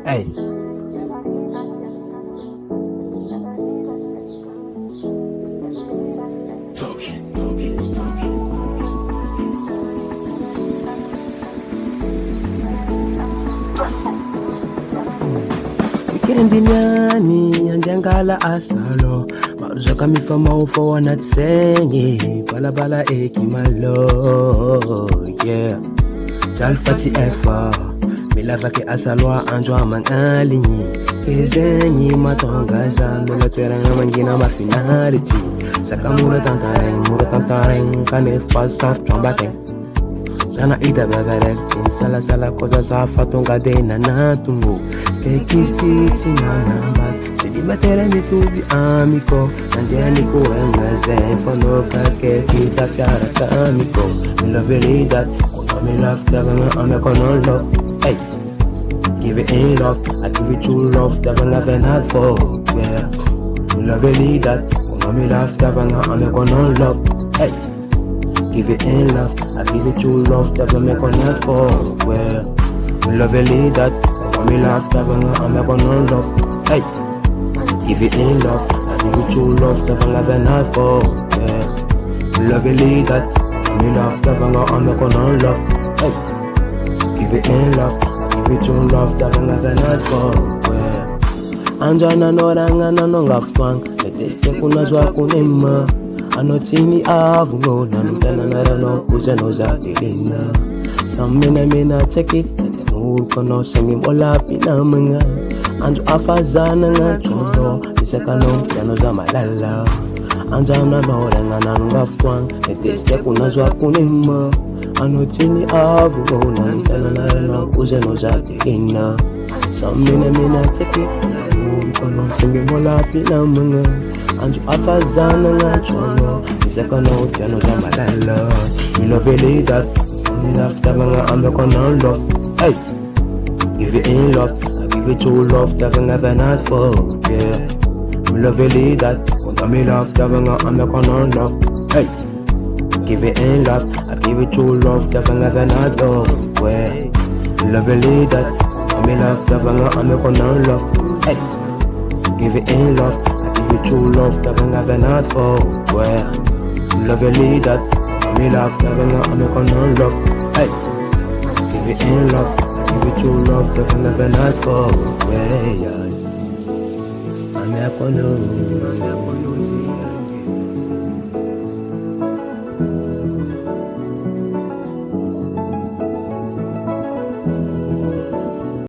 Hey. Kendiniani anjangala asalo maruzoka mifama ufo wanatsengi balabala ekimalo yeah jalfati efa milavake asalwa anjwa mangalinyi kezenyi matongaza milatwera mangina mafinality sakamura tantareng kane fasa trombate sana ida bagarekti sala koza za fatonga de nanatungu kekifiti na namba sidi matere mitubi amiko nandiani kuengaze fonoka kekita fiara kamiko me love it that me love that I'm gonna love hey give it in love I give it true love that I'm never had for yeah me love it that me love that I'm gonna love hey give it in love I give it true love that I'm gonna for yeah me love it that me love that I'm gonna love hey give it in love I give it true love that I'm never had for yeah me love it that me love that I'm gonna love hey give it in love I give it true love that I'm never had for yeah anjana noranga nanonga twang leteste kunazwa kunema anotini avu na mtana narano kuzeno za dilina samena cheki kono sangi mola pina mga anju afazana nga chondo isekano yano za malala anjana noranga nanonga twang leteste kunazwa kunema anotini avu na mtana narano kuzeno za dilina samena cheki kono sangi mola pina mga anju afazana nga chono isekano yano za malala me love it that me love that I'm gonna love hey give it in love I give it true love that I'm never had for yeah me love it that me love that I'm gonna love hey give it in love I give it true love that I'm never had for yeah me love it that me love that I'm gonna love hey give it in love give it true love that I'm never had for yeah love it that me love that I'm gonna love hey give it in love give it true love that I'm never had for yeah I'm gonna